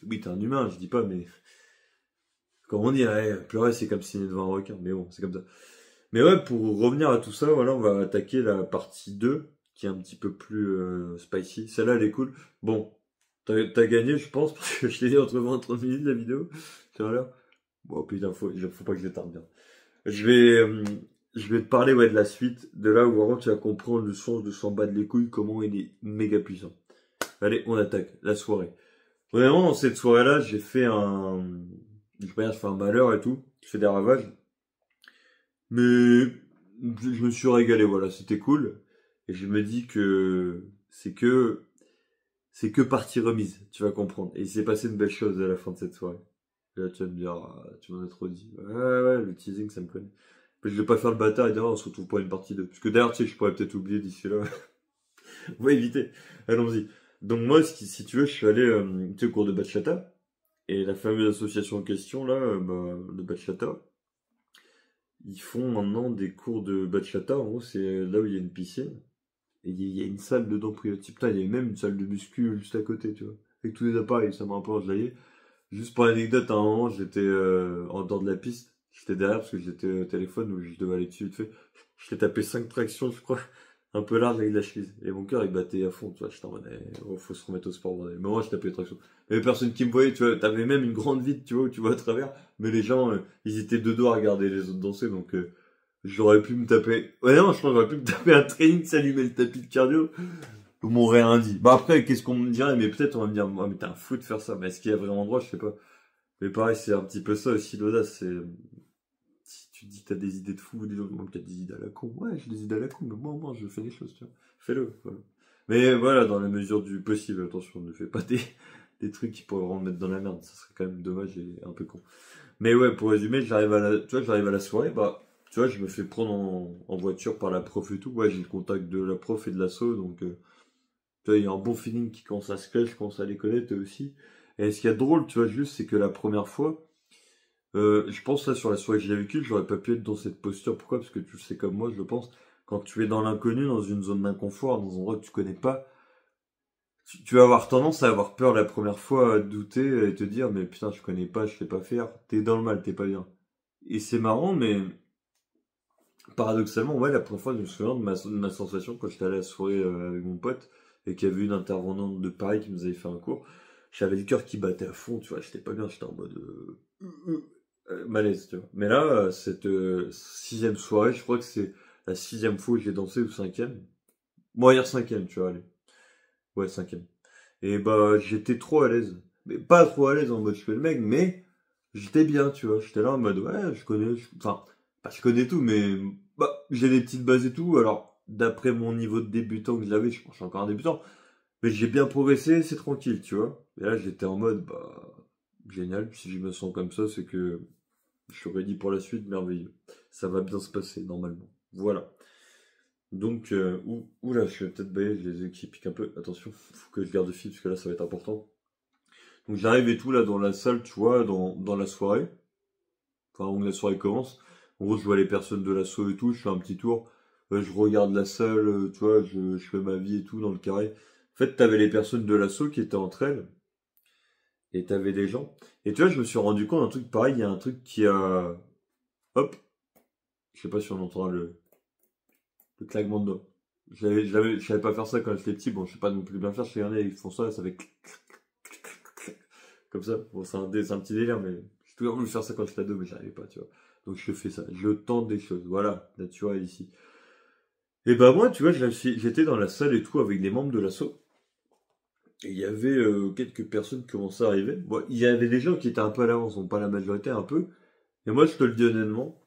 Oui, t'es un humain, je dis pas, mais comme on dit, ouais, pleurer c'est comme signer devant un requin, mais bon, c'est comme ça. Mais ouais, pour revenir à tout ça, voilà, on va attaquer la partie 2 qui est un petit peu plus spicy. Celle-là, elle est cool. Bon, t'as gagné, je pense, parce que je l'ai dit entre 20 et 30 minutes la vidéo. Tu vois là. Bon, putain, faut pas que je tarde bien. Je vais, euh, je vais te parler ouais, de la suite, de là où vraiment tu vas comprendre le sens de s'en battre les couilles, comment il est méga puissant. Allez, on attaque, la soirée. Vraiment, dans cette soirée-là, je vais pas dire, je fais un malheur et tout, je fais des ravages. Mais je me suis régalé, voilà, c'était cool. Et je me dis que c'est que partie remise, tu vas comprendre. Et il s'est passé une belle chose à la fin de cette soirée. Et là, tu vas me dire, ah, tu m'en as trop dit. Ouais, ouais, le teasing, ça me connaît. Mais je vais pas faire le bâtard et d'ailleurs, on se retrouve pour une partie 2. Parce que d'ailleurs, tu sais, je pourrais peut-être oublier d'ici là. On va éviter. Allons-y. Donc moi, si tu veux, je suis allé tu sais, au cours de bachata. Et la fameuse association en question, là, de bachata, ils font maintenant des cours de bachata. En gros, c'est là où il y a une piscine. Et il y a une salle dedans privative. Putain, il y a même une salle de muscu juste à côté, tu vois. Avec tous les appareils, ça m'a un peu enjaillé. Juste pour l'anecdote, à un moment, j'étais en dehors de la piste. J'étais derrière parce que j'étais au téléphone où je devais aller dessus vite fait. Je t'ai tapé 5 tractions, je crois. Un peu large avec la cheville. Et mon cœur, il battait à fond, tu vois. J'étais en mode, faut se remettre au sport, bordel. Mais moi, je tapais les tractions. Il y avait personne qui me voyait, tu vois. T'avais même une grande vitre, tu vois, où tu vois à travers. Mais les gens, ils étaient de dos à regarder les autres danser, donc j'aurais pu me taper. Ouais, non, je pense que j'aurais pu me taper un training, s'allumer le tapis de cardio. On m'aurait rien dit. Bah après, qu'est-ce qu'on me dirait? Mais peut-être on va me dire, oh, mais t'es un fou de faire ça. Mais est-ce qu'il y a vraiment droit? Je sais pas. Mais pareil, c'est un petit peu ça aussi, l'audace. C'est, si tu dis que t'as des idées de fou, des gens qui t'as des idées à la con. Ouais, j'ai des idées à la con, mais moi, au moins, je fais des choses, tu vois. Fais-le, voilà. Mais voilà, dans la mesure du possible, attention, ne fais pas des trucs qui pourraient vraiment me mettre dans la merde. Ça serait quand même dommage et un peu con. Mais ouais, pour résumer, j'arrive à la soirée, bah, tu vois, je me fais prendre en voiture par la prof et tout. Ouais, j'ai le contact de la prof et de l'asso, donc, tu vois, il y a un bon feeling qui commence à se créer, je commence à les connaître eux aussi. Et ce qui est drôle, tu vois, juste, c'est que la première fois, je pense là sur la soirée que j'ai vécue, j'aurais pas pu être dans cette posture. Pourquoi? Parce que tu le sais comme moi, je le pense. Quand tu es dans l'inconnu, dans une zone d'inconfort, dans un endroit que tu connais pas, tu vas avoir tendance à avoir peur la première fois, à douter et te dire, mais putain, je connais pas, je sais pas faire. T'es dans le mal, t'es pas bien. Et c'est marrant, mais paradoxalement, ouais, la première fois, je me souviens de ma sensation quand j'étais allé à la soirée avec mon pote et qu'il y avait une intervenante de Paris qui nous avait fait un cours. J'avais le cœur qui battait à fond, tu vois, j'étais pas bien, j'étais en mode malaise, tu vois. Mais là, cette sixième soirée, je crois que c'est la sixième fois que j'ai dansé ou cinquième. Bon, hier cinquième, tu vois, allez. Ouais, cinquième. Et bah, j'étais trop à l'aise. Mais pas trop à l'aise en mode je fais le mec, mais j'étais bien, tu vois. J'étais là en mode ouais, je connais, enfin, pas je connais tout, mais bah, j'ai des petites bases et tout. Alors, d'après mon niveau de débutant que j'avais, je pense que je suis encore un débutant, mais j'ai bien progressé, c'est tranquille, tu vois. Et là, j'étais en mode bah, génial. Si je me sens comme ça, c'est que je suis ready pour la suite, merveilleux. Ça va bien se passer, normalement. Voilà. Donc, oula, je vais peut-être bailler, j'ai les yeux qui piquent un peu. Attention, faut que je garde le fil parce que là, ça va être important. Donc, j'arrive et tout là dans la salle, tu vois, dans la soirée. Enfin, où la soirée commence. En gros, je vois les personnes de l'assaut et tout, je fais un petit tour. Je regarde la salle, tu vois, je fais ma vie et tout dans le carré. En fait, t'avais les personnes de l'assaut qui étaient entre elles. Et t'avais des gens. Et tu vois, je me suis rendu compte d'un truc pareil, il y a un truc qui a. Hop, je sais pas si on entend le claquement de doigts. Je savais pas faire ça quand j'étais petit. Bon, je sais pas non plus bien faire. Chez René, ils font ça, ça fait comme ça. Bon, c'est un petit délire, mais j'ai toujours voulu faire ça quand j'étais ado, mais j'arrivais pas, tu vois. Donc je fais ça. Je tente des choses. Voilà, naturel ici. Et bah moi, tu vois, j'étais dans la salle et tout avec des membres de l'asso. Et il y avait quelques personnes qui commençaient à arriver. Bon, il y avait des gens qui étaient un peu à l'avance, donc pas la majorité, un peu. Et moi, je te le dis honnêtement.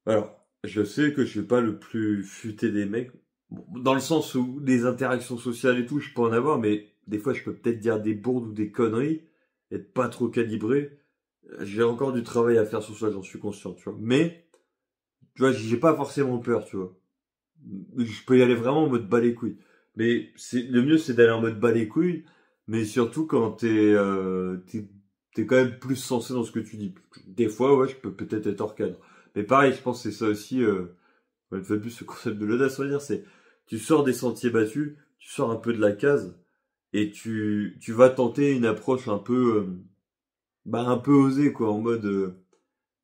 Alors, je sais que je suis pas le plus futé des mecs. Bon, dans le sens où des interactions sociales et tout, je peux en avoir, mais des fois, je peux peut-être dire des bourdes ou des conneries, être pas trop calibré. J'ai encore du travail à faire sur ça, j'en suis conscient, tu vois. Mais, tu vois, j'ai pas forcément peur, tu vois. Je peux y aller vraiment en mode bas les couilles. Mais le mieux, c'est d'aller en mode bas les couilles, mais surtout quand t'es quand même plus sensé dans ce que tu dis. Des fois, ouais, je peux peut-être être hors cadre. Mais pareil, je pense que c'est ça aussi, une fois de plus, ce concept de l'audace, on va dire, c'est, tu sors des sentiers battus, tu sors un peu de la case, et tu vas tenter une approche un peu osée, quoi, en mode,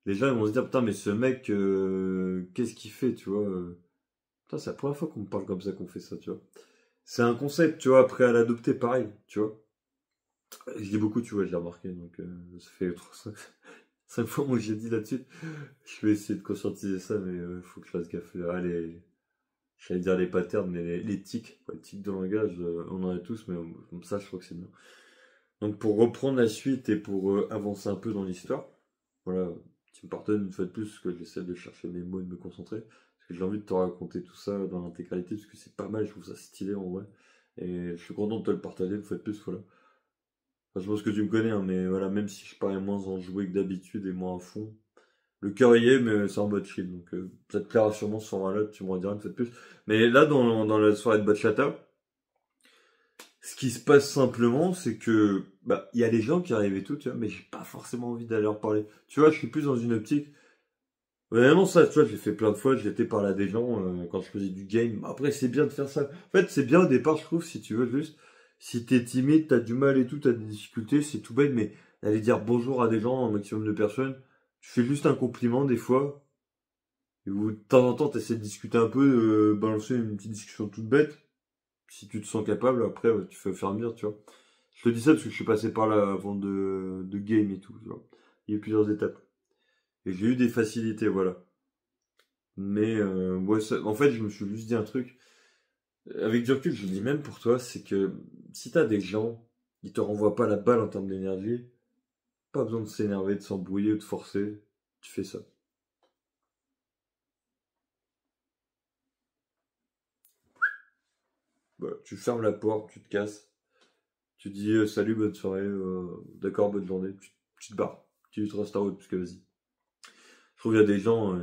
les gens ils vont se dire, putain, mais ce mec, qu'est-ce qu'il fait, tu vois, putain, c'est la première fois qu'on me parle comme ça, qu'on fait ça, tu vois. C'est un concept, tu vois, après à l'adopter, pareil, tu vois. Je dis beaucoup, tu vois, je l'ai remarqué, donc ça fait 5 fois moi que j'ai dit là-dessus. Je vais essayer de conscientiser ça, mais faut que je fasse gaffe. Ah, j'allais dire les patterns, mais les tics, quoi, les tics de langage, on en a tous, mais comme ça, je crois que c'est bien. Donc pour reprendre la suite et pour avancer un peu dans l'histoire, voilà, tu me pardonnes une fois de plus que j'essaie de chercher mes mots et de me concentrer, parce que j'ai envie de te raconter tout ça dans l'intégralité, parce que c'est pas mal, je trouve ça stylé en vrai, et je suis content de te le partager une fois de plus, voilà. Enfin, je pense que tu me connais, hein, mais voilà, même si je parais moins enjoué que d'habitude et moins à fond, le cœur y est, mais c'est en mode chill, donc ça te plaira sûrement ce format-là, tu me rediras une fois de plus. Mais là, dans la soirée de bachata, ce qui se passe simplement, c'est que bah il y a les gens qui arrivent et tout, tu vois, mais j'ai pas forcément envie d'aller leur parler. Tu vois, je suis plus dans une optique. Vraiment ça, tu vois, j'ai fait plein de fois, j'ai été parler à des gens quand je faisais du game. Après, c'est bien de faire ça. En fait, c'est bien au départ, je trouve, si tu veux juste. Si t'es timide, t'as du mal et tout, t'as des difficultés, c'est tout bête, mais aller dire bonjour à des gens, un maximum de personnes, tu fais juste un compliment des fois, et où de temps en temps, t'essaies de discuter un peu, balancer une petite discussion toute bête. Si tu te sens capable, après, ouais, tu fais faire mieux, tu vois. Je te dis ça parce que je suis passé par là avant de game et tout, tu vois. Il y a eu plusieurs étapes. Et j'ai eu des facilités, voilà. Mais ouais, en fait, je me suis juste dit un truc. Avec du recul, je le dis même pour toi, c'est que si t'as des gens, ils te renvoient pas la balle en termes d'énergie, pas besoin de s'énerver, de s'embrouiller ou de forcer. Tu fais ça. Voilà. Tu fermes la porte, tu te casses. Tu dis salut, bonne soirée, d'accord, bonne journée. Tu te barres. Tu te restes en route, parce que vas-y. Je trouve qu'il y a des gens,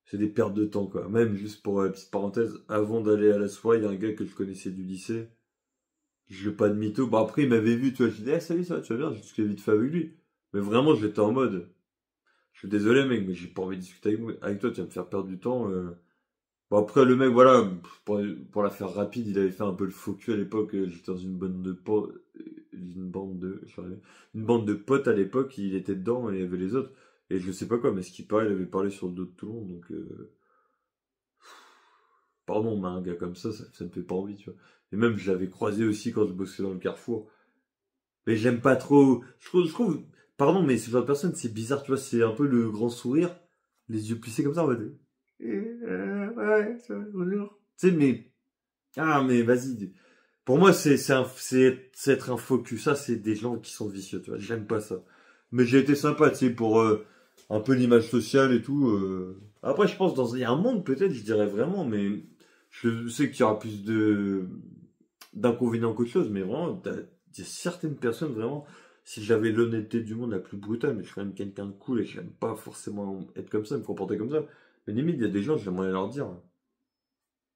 c'est des pertes de temps, quoi. Même, juste pour petite parenthèse, avant d'aller à la soirée, il y a un gars que je connaissais du lycée. Je veux pas de mytho. Bon, après, il m'avait vu, tu vois. Je dis, ah, salut, ça va, tu vas bien? J'ai discuté vite fait avec lui. Mais vraiment, j'étais en mode, je suis désolé, mec, mais j'ai pas envie de discuter avec toi, tu vas me faire perdre du temps. Bon, après, le mec, voilà, pour la faire rapide, il avait fait un peu le faux cul à l'époque. J'étais dans une bande de potes, je suis arrivé. Une bande de potes à l'époque, il était dedans et il y avait les autres. Et je sais pas quoi, mais ce qui paraît, il avait parlé sur le dos de tout le monde, donc, pardon, mais un gars comme ça me fait pas envie, tu vois. Et même, je l'avais croisé aussi quand je bossais dans le Carrefour. Mais j'aime pas trop. Pardon, mais ce genre de personne, c'est bizarre, tu vois, c'est un peu le grand sourire, les yeux plissés comme ça, en mode. Ouais, ça va, bonjour. Tu sais, mais. Ah, mais vas-y. Pour moi, c'est être un faux cul. Ça, c'est des gens qui sont vicieux, tu vois. J'aime pas ça. Mais j'ai été sympa, tu sais, pour un peu l'image sociale et tout. Après, je pense, il y a un monde, peut-être, je dirais vraiment, mais je sais qu'il y aura plus d'inconvénients qu'autre chose, mais vraiment, il y a certaines personnes, vraiment, si j'avais l'honnêteté du monde la plus brutale, mais je suis quand même quelqu'un de cool et j'aime pas forcément être comme ça, me comporter comme ça. Mais limite, il y a des gens, j'aimerais leur dire,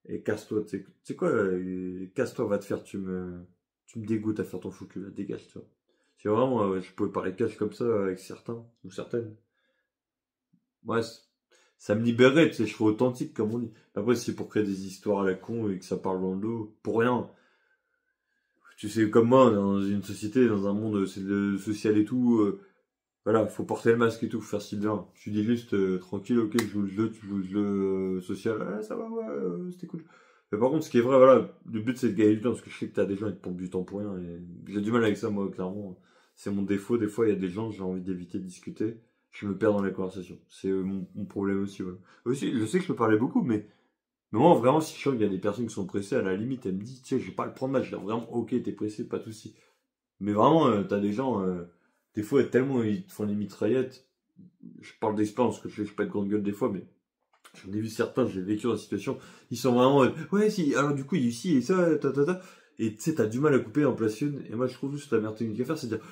et casse-toi, tu sais quoi, casse-toi, va te faire, tu me dégoûtes à faire ton fou cul, là, dégage, tu vois. C'est vraiment, je pouvais parler cash comme ça avec certains, ou certaines. Ouais, ça me libérait, tu sais, je serais authentique, comme on dit. Après, si c'est pour créer des histoires à la con et que ça parle dans le dos, pour rien. Tu sais, comme moi, dans une société, dans un monde social et tout, voilà, faut porter le masque et tout, faut faire Sylvain. Je dis juste, tranquille, ok, je joue le jeu, tu joues le jeu social, ouais, ça va, ouais, c'était cool. Mais par contre, ce qui est vrai, voilà, le but c'est de gagner du temps, parce que je sais que t'as des gens qui te pompent du temps pour rien, et j'ai du mal avec ça, moi, clairement. C'est mon défaut, des fois, il y a des gens, j'ai envie d'éviter de discuter, je me perds dans la conversation. C'est mon problème aussi, voilà. Aussi, je sais que je peux parler beaucoup, mais moi, vraiment, si je sens qu'il y a des personnes qui sont pressées, à la limite, elles me disent, tu sais, je vais pas le prendre mal, je dis vraiment, ok, t'es pressé, pas de souci. Mais vraiment, t'as des gens, des fois, tellement ils te font les mitraillettes. Je parle d'expérience, parce que je fais pas de grande gueule des fois, mais j'en ai vu certains, j'ai vécu dans la situation. Ils sont vraiment, ouais, si, alors du coup, il y a ici et ça, ta. Et tu sais, t'as du mal à couper en place une. Et moi, je trouve juste la meilleure technique à faire, c'est de dire,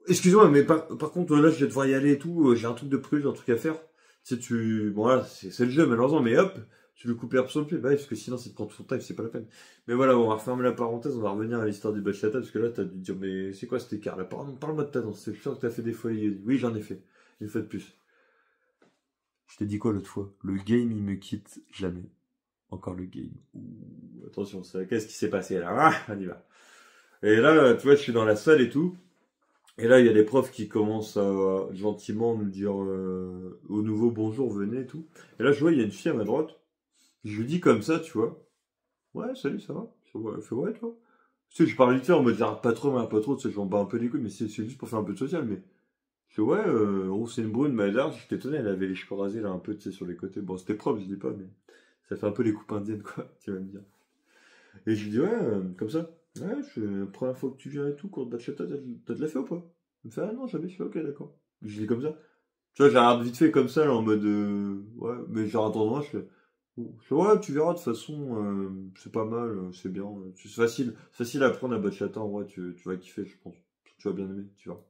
excuse-moi, mais par contre, là, je vais devoir y aller et tout, j'ai un truc de prévu, j'ai un truc à faire. Tu sais, bon, voilà, c'est le jeu, malheureusement, mais hop, tu le coupes l'herbe sur le pied, bah, ouais, parce que sinon, c'est de prendre son time, c'est pas la peine. Mais voilà, on va refermer la parenthèse, on va revenir à l'histoire du bachata, parce que là, t'as dû te dire, mais c'est quoi cet écart là? Parle-moi de ta danse, c'est sûr que t'as fait des folies. Oui, j'en ai fait, une fois de plus. Je t'ai dit quoi l'autre fois? Le game, il me quitte jamais. Encore le game. Ouh, attention, qu'est-ce qui s'est passé là? Ah, on y va. Et là, tu vois, je suis dans la salle et tout. Et là, il y a des profs qui commencent à gentiment nous dire au nouveau bonjour, venez et tout. Et là, je vois, il y a une fille à ma droite. Je lui dis comme ça, tu vois. Ouais, salut, ça va? Elle fait ouais, toi? Tu sais, je parle vite fait en mode, j'arrête pas trop, tu sais, je m'en bats un peu les couilles, mais c'est juste pour faire un peu de social, mais. Je fais ouais, oh, c'est une brune, mais large, j'étais étonné, elle avait les cheveux rasés là un peu, tu sais, sur les côtés. Bon, c'était propre, je dis pas, mais ça fait un peu les coupes indiennes, quoi, tu vas me dire. Et je lui dis ouais, comme ça. Ouais, la première fois que tu viens et tout, cours de bachata, t'as de la fait ou pas? Il me fait ah non, jamais, je fais ok, d'accord. Je lui dis comme ça. Tu vois, j'ai vite fait comme ça, là, en mode ouais, mais genre attends, je fais ouais, tu verras, de toute façon, c'est pas mal, c'est bien, c'est facile à apprendre à bachata, en vrai, tu vas kiffer, je pense. Tu vas bien aimer, tu vois.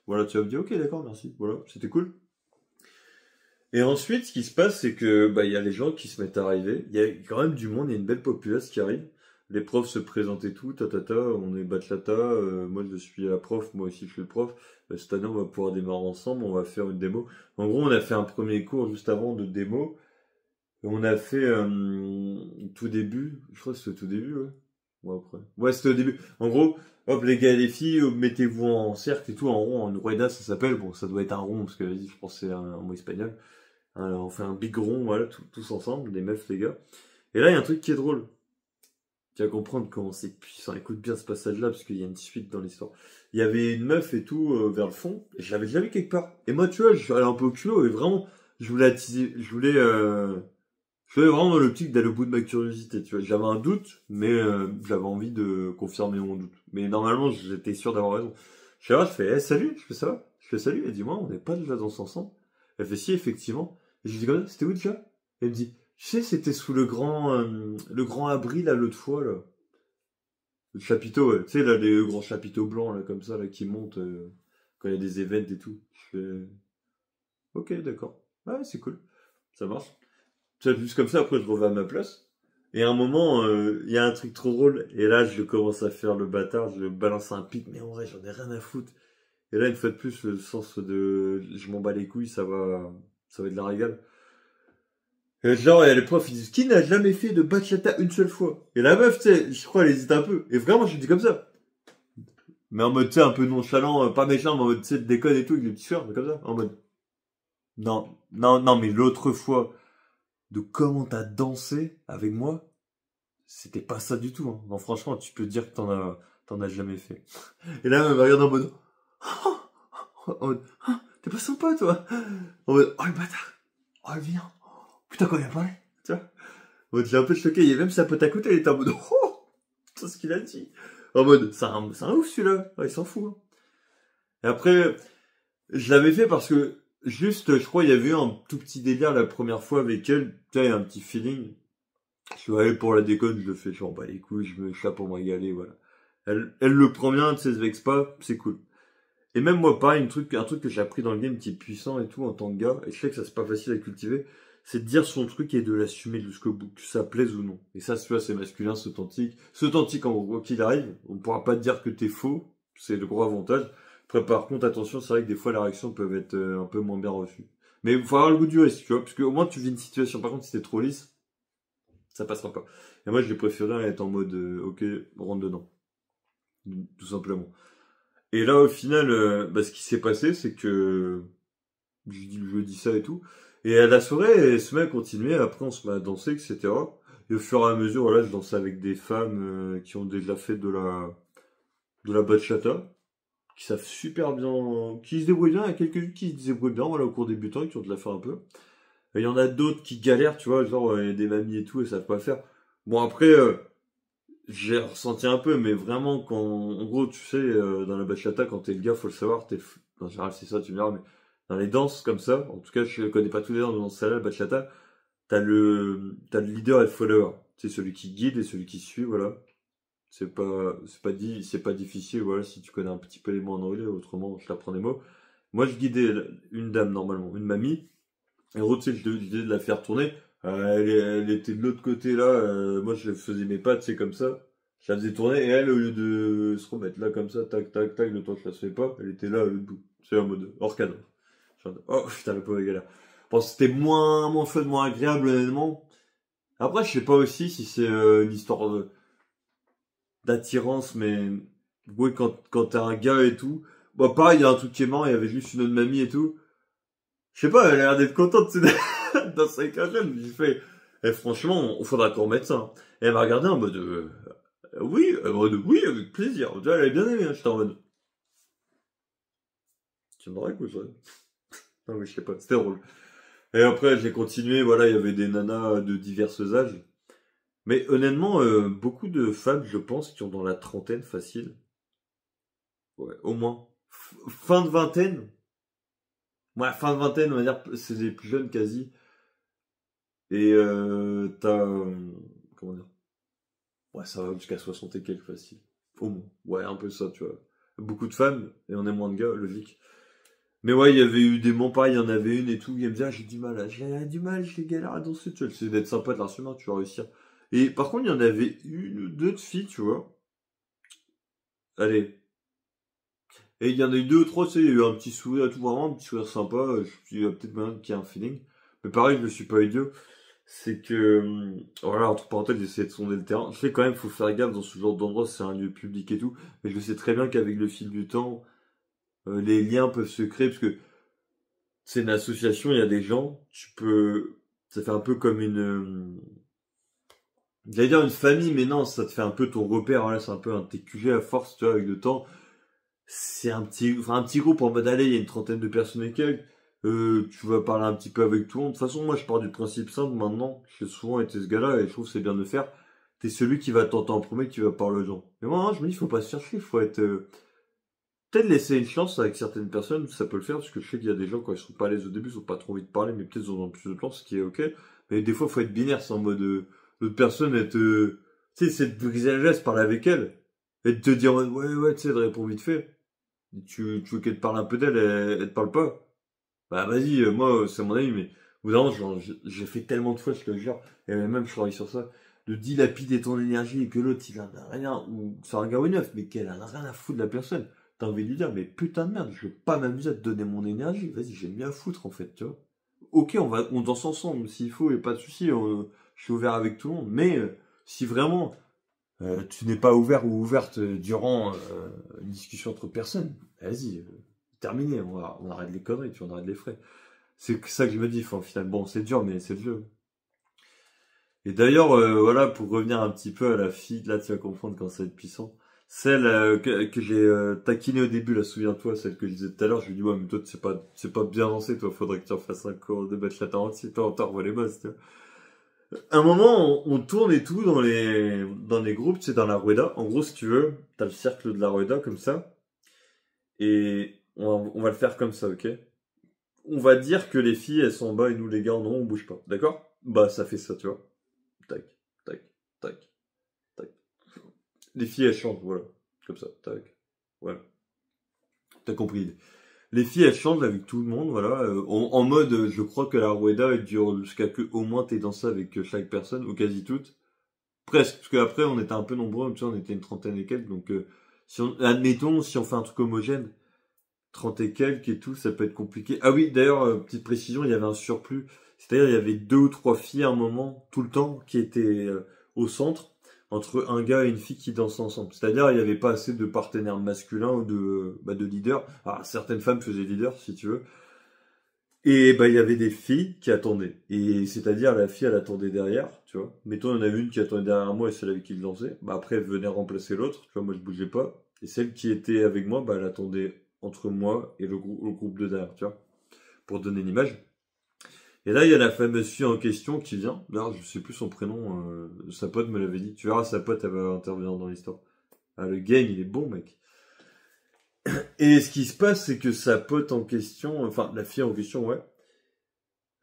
Voilà, tu vas me dire ok, d'accord, merci, voilà, c'était cool. Et ensuite, ce qui se passe, c'est que bah il y a les gens qui se mettent à arriver. Il y a quand même du monde, il y a une belle populace qui arrive. Les profs se présentent et tout, on est bachata, moi je suis la prof, moi aussi je suis le prof. Cette année on va pouvoir démarrer ensemble, on va faire une démo. En gros, on a fait un premier cours juste avant de démo. Et on a fait tout début, je crois que c'était au tout début, ouais. Ouais, après. Ouais, c'était au début. En gros, hop, les gars et les filles, mettez-vous en cercle et tout, en rond, en rueda, ça s'appelle. Bon, ça doit être un rond, parce que vas-y, je pense que c'est un mot espagnol. Alors, on fait un big rond, voilà, tous ensemble, les meufs, les gars. Et là, il y a un truc qui est drôle. Tu vas comprendre comment c'est puissant. Écoute bien ce passage-là, parce qu'il y a une suite dans l'histoire. Il y avait une meuf et tout, vers le fond, et je l'avais déjà vu quelque part. Et moi, tu vois, je suis allé un peu au culot, et vraiment, je voulais attiser, je voulais vraiment dans l'optique d'aller au bout de ma curiosité, tu vois. J'avais un doute, mais j'avais envie de confirmer mon doute. Mais normalement, j'étais sûr d'avoir raison. Je suis là, je fais, eh, salut, je fais ça va? Je fais salut, elle dit, moi, on n'est pas déjà dans ce ensemble. Elle fait, si, effectivement. Et je lui dis, comme ça, c'était où déjà? Elle me dit, tu sais, c'était sous le grand abri, là, l'autre fois, là. Le chapiteau, ouais. Tu sais, là, les grands chapiteaux blancs, là, comme ça, là, qui montent quand il y a des events et tout. Je fais, ok, d'accord. Ouais, c'est cool. Ça marche. Tu vois, juste comme ça, après je reviens à ma place. Et à un moment, il y a un truc trop drôle. Et là, je commence à faire le bâtard, je balance un pic, mais en vrai, j'en ai rien à foutre. Et là, une fois de plus, le sens de je m'en bats les couilles, ça va être de la régale. Et genre, il y a les profs, ils disent, qui n'a jamais fait de bachata une seule fois? Et la meuf, tu sais, je crois, elle hésite un peu. Et vraiment, je lui dis comme ça. Mais en mode, tu sais, un peu nonchalant, pas méchant, mais en mode, tu sais, de déconne et tout, avec les petits soeurs, mais comme ça. En mode, non, non, non, mais l'autre fois, de comment t'as dansé avec moi, c'était pas ça du tout, hein. Non, franchement, tu peux dire que t'en as jamais fait. Et là, elle me regarde en mode, en mode, ah, t'es pas sympa, toi. En mode, oh le bâtard. Oh le viens. Putain, quand il a parlé. Tu vois. En mode, j'ai un peu choqué. Il y a même sa pote à côté, elle était en mode, oh, c'est ce qu'il a dit. En mode, c'est un ouf celui-là. Ah, il s'en fout, hein. Et après, je l'avais fait parce que, juste, je crois, il y avait eu un tout petit délire la première fois avec elle. Tu sais, un petit feeling. Je suis allé pour la déconne, je le fais, j'en bats les couilles, je me chape pour me régaler, voilà. Elle le prend bien, tu sais, se vexe pas, c'est cool. Et même moi, pareil, un truc que j'ai appris dans le game qui est puissant et tout en tant que gars, et je sais que ça c'est pas facile à cultiver, c'est de dire son truc et de l'assumer jusqu'au bout, que ça plaise ou non. Et ça, tu vois, c'est masculin, c'est authentique. C'est authentique en gros, qu'il arrive, on ne pourra pas te dire que t'es faux, c'est le gros avantage. Après, par contre, attention, c'est vrai que des fois, les réactions peuvent être un peu moins bien reçues. Mais il faut avoir le goût du risque, tu vois, parce qu'au moins, tu vis une situation. Par contre, si t'es trop lisse, ça passera pas. Et moi, j'ai préféré être en mode, ok, rentre dedans. Tout simplement. Et là, au final, bah, ce qui s'est passé, c'est que je dis ça et tout. Et à la soirée, elle se met à continuer. Après, on se met à danser, etc. Et au fur et à mesure, voilà, je dansais avec des femmes qui ont déjà fait de la bachata, qui savent super bien, qui se débrouillent bien. Il y a quelques-unes qui se débrouillent bien, voilà, au cours débutant, qui ont de la faire un peu. Et il y en a d'autres qui galèrent, tu vois, genre des mamies et tout, et savent pas faire. Bon, après, j'ai ressenti un peu, mais vraiment, en gros, tu sais, dans la bachata, quand t'es le gars, faut le savoir, en général, c'est ça, tu me diras, mais dans les danses comme ça, en tout cas, je connais pas tous les danses dans ce la bachata, t'as le leader et le follower. C'est celui qui guide et celui qui suit, voilà. C'est pas difficile, voilà, si tu connais un petit peu les mots en anglais, autrement, je t'apprends des mots. Moi, je guidais une dame, normalement, une mamie, et en gros, tu sais, je devais de la faire tourner. Elle était de l'autre côté là. Moi, je faisais mes pattes, c'est comme ça. Je la faisais tourner et elle, au lieu de se remettre là comme ça, tac, tac, tac, le temps que je la faisais pas, elle était là, au bout. C'est en mode hors cadre. Oh putain, le pauvre galère. Bon, c'était moins fun, moins agréable, honnêtement. Après, je sais pas aussi si c'est une histoire d'attirance, mais oui, quand t'es un gars et tout. Bah, pareil, il y a un truc qui est marrant, il y avait juste une autre mamie et tout. Je sais pas, elle a l'air d'être contente, tu sais, dans sa cagette. J'ai fait, eh, franchement, il faudra qu'on remette ça, hein. Et elle m'a regardé en mode, oui, oui, avec plaisir. Tu vois, elle avait bien aimé, hein. J'étais en mode, tu me dragues ou ça? Non, mais je sais pas, c'était drôle. Et après, j'ai continué, voilà, il y avait des nanas de divers âges. Mais honnêtement, beaucoup de femmes, je pense, qui ont dans la trentaine facile. Ouais, au moins. Fin de vingtaine. Ouais, fin de vingtaine, on va dire, c'est les plus jeunes quasi. Et t'as... comment dire? Ouais, ça va jusqu'à 60 et quelques facile. Au moins. Ouais, un peu ça, tu vois. Beaucoup de femmes, et on est moins de gars, logique. Mais ouais, il y avait eu des moments pareils, il y en avait une et tout, il me disait, ah, j'ai du mal, j'ai galère à danser, tu vois. C'est d'être sympa de l'harcèlement, tu vas réussir. Et par contre, il y en avait une ou deux de filles, tu vois. Allez. Et il y en a eu deux ou trois, tu sais, il y a eu un petit sourire, tout vraiment, un petit sourire sympa. Je me suis dit, il y a peut-être moyen qu'il y ait un feeling. Mais pareil, je me suis pas idiot. C'est que, voilà, entre parenthèses, j'essaie de sonder le terrain. Je sais quand même, faut faire gaffe dans ce genre d'endroit, c'est un lieu public et tout. Mais je sais très bien qu'avec le fil du temps, les liens peuvent se créer parce que c'est une association, il y a des gens, tu peux, ça fait un peu comme j'allais dire une famille, mais non, ça te fait un peu ton repère, voilà, c'est un peu un TQG à force, tu vois, avec le temps. C'est un petit groupe en mode allez, il y a une trentaine de personnes et quelques. Tu vas parler un petit peu avec tout le monde. De toute façon, moi, je pars du principe simple maintenant. J'ai souvent été ce gars-là et je trouve que c'est bien de le faire. T'es celui qui va tenter en premier, qui va parler aux gens. Mais moi, je me dis, faut pas se chercher, faut être, peut-être laisser une chance avec certaines personnes, ça peut le faire, parce que je sais qu'il y a des gens, quand ils sont pas à l'aise au début, ils ont pas trop envie de parler, mais peut-être ils ont plus de temps, ce qui est ok. Mais des fois, faut être binaire, c'est en mode, l'autre personne, elle te, tu sais, c'est de briser la glace, parler avec elle. Et de te dire, ouais, ouais, tu sais, de répondre vite fait. Tu veux qu'elle te parle un peu d'elle, elle te parle pas. Bah vas-y, moi c'est mon avis, mais au bout d'un moment, j'ai fait tellement de fois, je te jure, et même je travaille sur ça, de dilapider ton énergie et que l'autre il en a rien, ou c'est un gars ou une meuf, mais qu'elle en a rien à foutre de la personne. T'as envie de lui dire, mais putain de merde, je veux pas m'amuser à te donner mon énergie, vas-y, j'aime bien foutre en fait, tu vois. Ok, on danse ensemble s'il faut, et pas de souci, je suis ouvert avec tout le monde, mais si vraiment tu n'es pas ouvert ou ouverte durant une discussion entre personnes, vas-y, terminé, on arrête les conneries, tu vois, on arrête les frais. C'est ça que je me dis, enfin, au final, bon, c'est dur, mais c'est le jeu. Et d'ailleurs, voilà, pour revenir un petit peu à la fille, là, tu vas comprendre quand ça va être puissant. Celle que j'ai taquinée au début, là, souviens-toi, celle que je disais tout à l'heure, je lui dis, ouais, mais toi, c'est pas bien lancé, toi, faudrait que tu en fasses un cours de battre la entier, toi, on t'envoie les bases, tu vois. Un moment, on tourne et tout dans les groupes, tu sais, dans la rueda. En gros, si tu veux, t'as le cercle de la rueda, comme ça, et on va le faire comme ça, ok? On va dire que les filles, elles sont en bas et nous, les gars, non, on bouge pas. D'accord? Bah, ça fait ça, tu vois. Tac, tac, tac, tac. Les filles, elles chantent, voilà. Comme ça, tac. Voilà. T'as compris. Les filles, elles chantent avec tout le monde, voilà. En mode, je crois que la rueda, elle dure jusqu'à que au moins t'es dansé avec chaque personne, ou quasi toutes. Presque, parce qu'après, on était un peu nombreux, tu sais, on était une trentaine et quelques, donc, si admettons, si on fait un truc homogène, 30 et quelques et tout, ça peut être compliqué. Ah oui, d'ailleurs, petite précision, il y avait un surplus. C'est-à-dire, il y avait deux ou trois filles à un moment, tout le temps, qui étaient au centre, entre un gars et une fille qui dansaient ensemble. C'est-à-dire, il n'y avait pas assez de partenaires masculins ou de leaders. Alors, certaines femmes faisaient leader, si tu veux. Et bah, il y avait des filles qui attendaient. Et c'est-à-dire, la fille, elle attendait derrière, tu vois. Mettons, il y en avait une qui attendait derrière moi et celle avec qui je dansais. Bah, après, elle venait remplacer l'autre, tu vois, moi, je bougeais pas. Et celle qui était avec moi, bah, elle attendait entre moi et le groupe de derrière, tu vois, pour donner l'image. Et là, il y a la fameuse fille en question qui vient. D'ailleurs, je sais plus son prénom, sa pote me l'avait dit. Tu verras, sa pote, elle va intervenir dans l'histoire. Ah, le game, il est bon, mec. Et ce qui se passe, c'est que sa pote en question, enfin, la fille en question, ouais,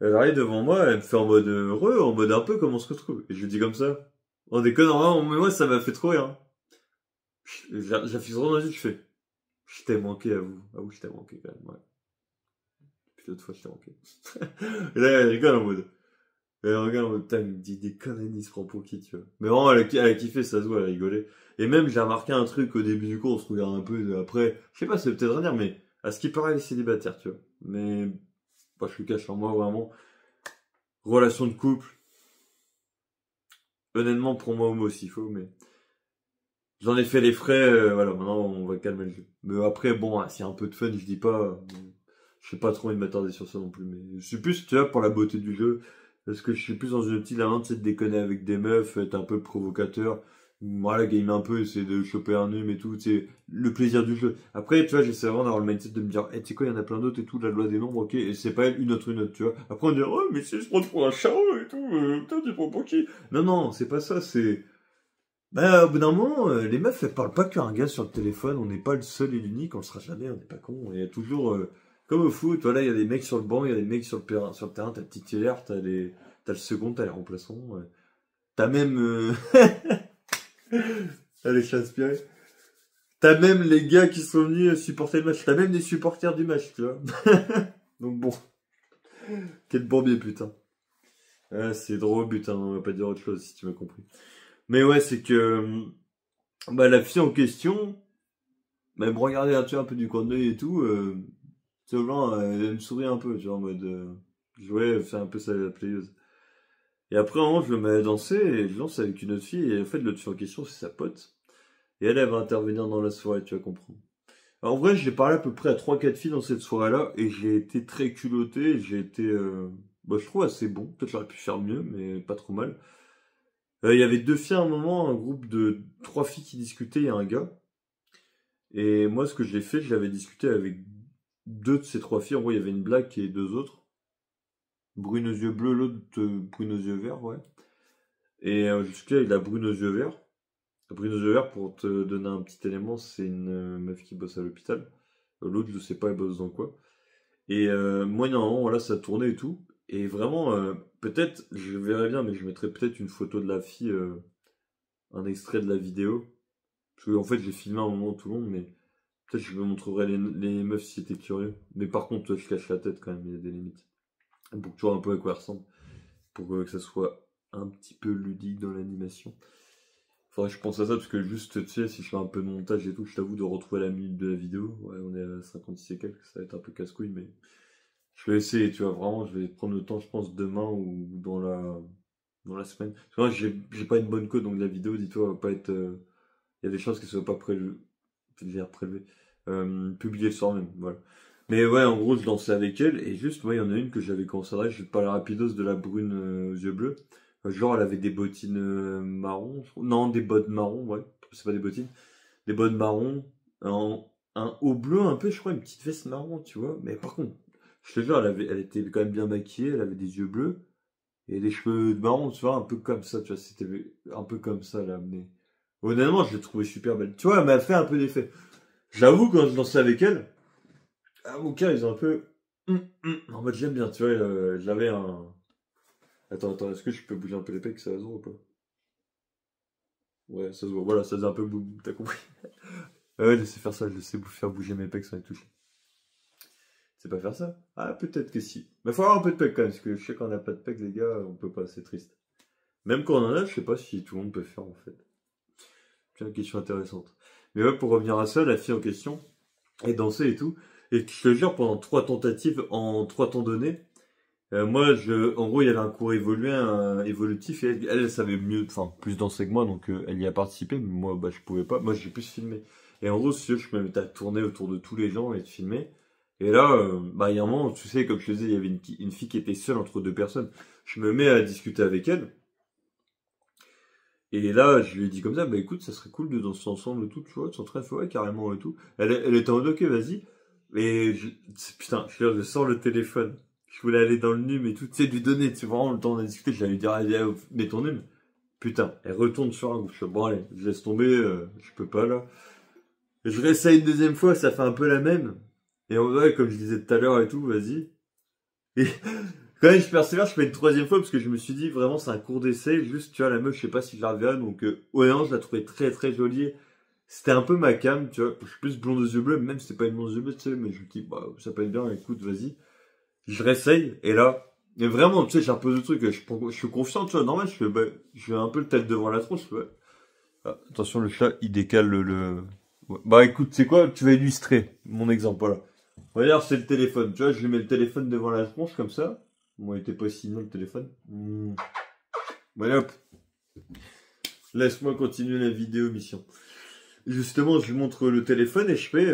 elle arrive devant moi, elle me fait en mode heureux, en mode un peu comme on se retrouve. Et je lui dis comme ça. On déconne, vraiment, mais moi, ça m'a fait trop rire. J'affiche vraiment dans les yeux, je fais. Je t'ai manqué à vous. Ah oui, je t'ai manqué quand même, ouais. Puis l'autre fois, je t'ai manqué. Et là, elle rigole en mode. Elle regarde en mode, putain, il me dit des conneries, il se prend pour qui, tu vois. Mais vraiment, elle a kiffé, ça se voit, elle a rigolé. Et même, j'ai remarqué un truc au début du cours, on se regarde un peu, après, je sais pas, c'est peut-être rien dire, mais à ce qui paraît, elle est célibataire, tu vois. Mais, bah, je suis cache en moi, vraiment. Relation de couple, honnêtement, prends-moi homo s'il faut, mais j'en ai fait les frais, voilà, maintenant on va calmer le jeu. Mais après, bon, s'il y a un peu de fun, je dis pas, je sais pas trop envie de m'attarder sur ça non plus, mais je suis plus, tu vois, pour la beauté du jeu, parce que je suis plus dans une optique là, tu sais, de déconner avec des meufs, être un peu provocateur, voilà, game un peu, essayer de choper un hume et tout, tu sais, le plaisir du jeu. Après, tu vois, j'essaie vraiment d'avoir le mindset de me dire, tu sais quoi, il y en a plein d'autres et tout, la loi des nombres, ok, et c'est pas elle, une autre, tu vois. Après, on dit, oh, mais si je prends pour un charreau et tout, putain, tu prends pour qui? Non, non, c'est pas ça, c'est, bah, au bout d'un moment, les meufs, elles parlent pas qu'à un gars sur le téléphone, on n'est pas le seul et l'unique, on le sera jamais, on n'est pas con. Il y a toujours, comme au foot, voilà, il y a des mecs sur le banc, il y a des mecs sur le terrain, t'as le titulaire, t'as le second, t'as les remplaçants, t'as même, allez, je suis inspiré. T'as même les gars qui sont venus supporter le match, t'as même des supporters du match, tu vois. Donc bon, quel bourbier, putain. Ah, c'est drôle, putain, on va pas dire autre chose si tu m'as compris. Mais ouais, c'est que, bah, la fille en question, mais me regarder là, tu vois, un peu du coin de l'œil et tout, tu vois, genre, elle me sourit un peu, tu vois, en mode, ouais, c'est un peu ça la playeuse. Et après, un moment, je me mets à danser, et je danse avec une autre fille, et en fait, l'autre fille en question, c'est sa pote. Et elle va intervenir dans la soirée, tu vas comprendre. Alors, en vrai, j'ai parlé à peu près à trois quatre filles dans cette soirée-là, et j'ai été très culotté, j'ai été, bah, je trouve assez bon. Peut-être j'aurais pu faire mieux, mais pas trop mal. Il y avait deux filles à un moment, un groupe de trois filles qui discutaient, et un gars. Et moi, ce que j'ai fait, je l'avais discuté avec deux de ces trois filles. En gros, il y avait une black et deux autres. Brune aux yeux bleus, l'autre brune aux yeux verts, ouais. Et je discutais avec la brune aux yeux verts. La brune aux yeux verts, pour te donner un petit élément, c'est une meuf qui bosse à l'hôpital. L'autre, je sais pas, elle bosse dans quoi. Et moi, normalement, voilà, ça tournait et tout. Et vraiment, peut-être, je verrais bien, mais je mettrais peut-être une photo de la fille, un extrait de la vidéo. Parce qu'en fait, j'ai filmé un moment tout le long, mais peut-être que je me montrerai les meufs si t'es curieux. Mais par contre, toi, je cache la tête quand même, il y a des limites. Pour que tu vois un peu à quoi elle ressemble. Pour que ça soit un petit peu ludique dans l'animation. Faudrait que je pense à ça, parce que juste, tu sais, si je fais un peu de montage et tout, je t'avoue de retrouver la minute de la vidéo. Ouais, on est à 56 et quelques, ça va être un peu casse-couille, mais je vais essayer, tu vois, vraiment, je vais prendre le temps, je pense, demain ou dans la semaine. Parce que moi, j'ai pas une bonne code, donc la vidéo, dis-toi, va pas être. Il y a des chances qu'elle soit pas prélevée. Je veux dire prélevée. Publiée le soir même, voilà. Mais ouais, en gros, je dansais avec elle, et juste, moi, il y en a une que j'avais considérée, je vais te parler rapidos de la brune aux yeux bleus. Genre, elle avait des bottines marron, je crois. Non, des bottes marron, ouais. C'est pas des bottines. Des bottes marron, un haut bleu un peu, je crois, une petite veste marron, tu vois. Mais par contre, je te jure, elle était quand même bien maquillée, elle avait des yeux bleus, et des cheveux marron, tu vois, un peu comme ça, tu vois, c'était un peu comme ça, là, mais... Honnêtement, je l'ai trouvée super belle. Tu vois, elle m'a fait un peu d'effet. J'avoue, quand je dansais avec elle, mon cœur, ils ont un peu... En mode, j'aime bien, tu vois, j'avais un... Attends, est-ce que je peux bouger un peu les pecs, ça se voit ou pas? Ouais, ça se voit, voilà, ça faisait un peu boum, t'as compris. Ouais, laissez faire ça, je sais faire bouger mes pecs sans les toucher. C'est pas faire ça? Ah, peut-être que si. Mais faut avoir un peu de pecs quand même, parce que je sais qu'on n'a pas de pecs, les gars, on peut pas, c'est triste. Même quand on en a, je sais pas si tout le monde peut faire, en fait. C'est une question intéressante. Mais ouais, pour revenir à ça, la fille en question, elle dansait et tout. Et je te jure, pendant trois tentatives, en trois temps donnés, moi, en gros, il y avait un cours évolutif, et elle savait mieux, enfin, plus danser que moi, donc elle y a participé, mais moi, bah, je pouvais pas. Moi, j'ai plus filmé. Et en gros, si tu veux, je me mettais à tourner autour de tous les gens et de filmer. Et là, bah, il y a un moment, tu sais, comme je te disais, il y avait une fille qui était seule entre deux personnes. Je me mets à discuter avec elle. Et là, je lui ai dit comme ça, bah écoute, ça serait cool de danser ensemble et tout, tu vois, tu s'entraînes, ouais, carrément et tout. Elle était en mode, ok, vas-y. Et putain, je sors le téléphone. Je voulais aller dans le num et tout, tu sais, lui donner, tu sais, vraiment le temps de discuter, j'allais lui dire, allez, mets ton num. Putain, elle retourne sur un gauche. Je fais, bon, allez, je laisse tomber, je peux pas là. Et je réessaye une deuxième fois, ça fait un peu la même. Et en vrai, comme je disais tout à l'heure et tout, vas-y. Et quand même, je persévère, je fais une troisième fois parce que je me suis dit, vraiment, c'est un cours d'essai. Juste, tu vois, la meuf, je sais pas si je la reverrai. Donc, honnêtement, je la trouvais très, très jolie. C'était un peu ma cam, tu vois. Je suis plus blonde aux yeux bleus, même si c'était pas une blonde aux yeux bleus, tu sais. Mais je me dis, bah, ça peut être bien, écoute, vas-y. Je réessaye. Et là, mais vraiment, tu sais, j'ai un peu de trucs. Je suis confiant, tu vois. Normal, je fais un peu le tête devant la tronche, tu vois. Ah, attention, le chat, il décale Ouais. Bah, écoute, c'est quoi? Tu vas illustrer mon exemple, voilà. Regarde, c'est le téléphone. Tu vois, je lui mets le téléphone devant la tronche comme ça. Bon, il était pas si loin le téléphone. Voilà, hop. Laisse-moi continuer la vidéo mission. Justement, je lui montre le téléphone et je fais...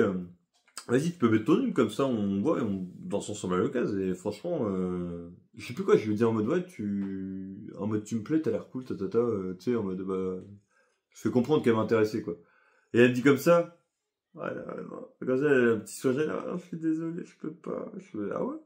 vas-y, tu peux mettre ton nume, comme ça on voit et on danse ensemble à l'occasion. Et franchement, je sais plus quoi, je lui dis en mode, ouais, en mode, tu me plais, t'as l'air cool, tu sais, en mode, bah... Je fais comprendre qu'elle m'intéressait, quoi. Et elle me dit comme ça, voilà, comme ça, elle a un petit sourire, ah, je suis désolé, je peux pas. Je fais, ah ouais?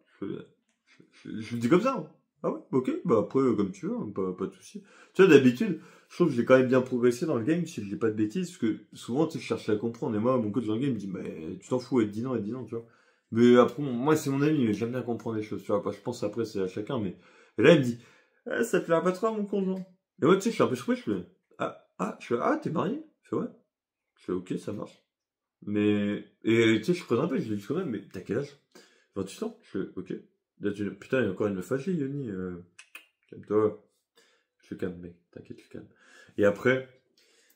Je lui dis comme ça, hein. Ah ouais, ok, bah après, comme tu veux, hein, pas de soucis. Tu vois, d'habitude, je trouve que j'ai quand même bien progressé dans le game, si je dis pas de bêtises, parce que souvent, tu sais, je cherche à comprendre, et moi, mon coach dans le game me dit, mais tu t'en fous, elle dit non, tu vois. Mais après, moi, c'est mon ami, mais j'aime bien comprendre les choses, tu vois. Pas, je pense après, c'est à chacun, mais. Et là, il me dit, ah, ça te plaira pas trop à mon conjoint. Et moi, tu sais, je suis un peu surpris, je fais, t'es marié? Je fais, ouais. Je fais, ok, ça marche. Mais, et tu sais, je creuse un peu, je lui dis quand même, mais t'as quel âge? 28 ans? Je fais, ok. Là, putain, il y a encore une meuf âgée, Yoni, calme-toi. Je suis calme, mec, t'inquiète, je suis calme. Et après,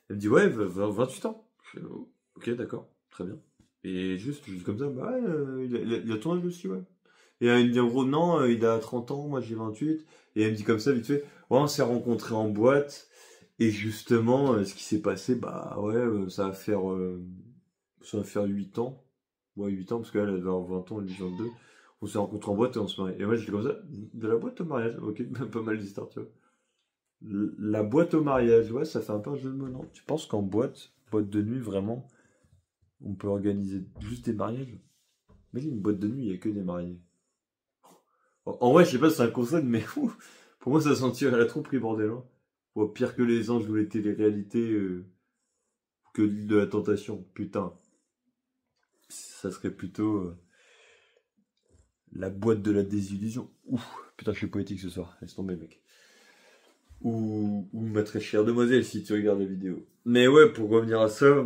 elle me dit, ouais, 28 ans. Je fais, oh, ok, d'accord, très bien. Et juste, je dis comme ça, bah ouais, il a ton âge aussi, ouais. Et elle me dit, en gros, non, il a 30 ans, moi j'ai 28. Et elle me dit comme ça, vite fait, ouais, on s'est rencontrés en boîte. Et justement, ce qui s'est passé, bah ouais, ça va faire 8 ans. Ouais, 8 ans, parce qu'elle, elle devait avoir 20 ans, elle, 22. On s'est rencontrés en boîte et on se marie. Et moi, j'étais comme ça, de la boîte au mariage. Ok, pas mal d'histoires, tu vois. La boîte au mariage, ouais, ça fait un peu un jeu de mots, non? Tu penses qu'en boîte de nuit, vraiment, on peut organiser juste des mariages? Mais une boîte de nuit, il n'y a que des mariés. En vrai, je sais pas si c'est un concept, mais pour moi, ça sentirait la tromperie, bordel. Hein. Ouais, pire que les anges ou les téléréalités, que l'île de la tentation. Putain, ça serait plutôt la boîte de la désillusion. Ouf, putain, je suis poétique ce soir. Laisse tomber, mec. Ou ma très chère demoiselle, si tu regardes la vidéo. Mais ouais, pour revenir à ça,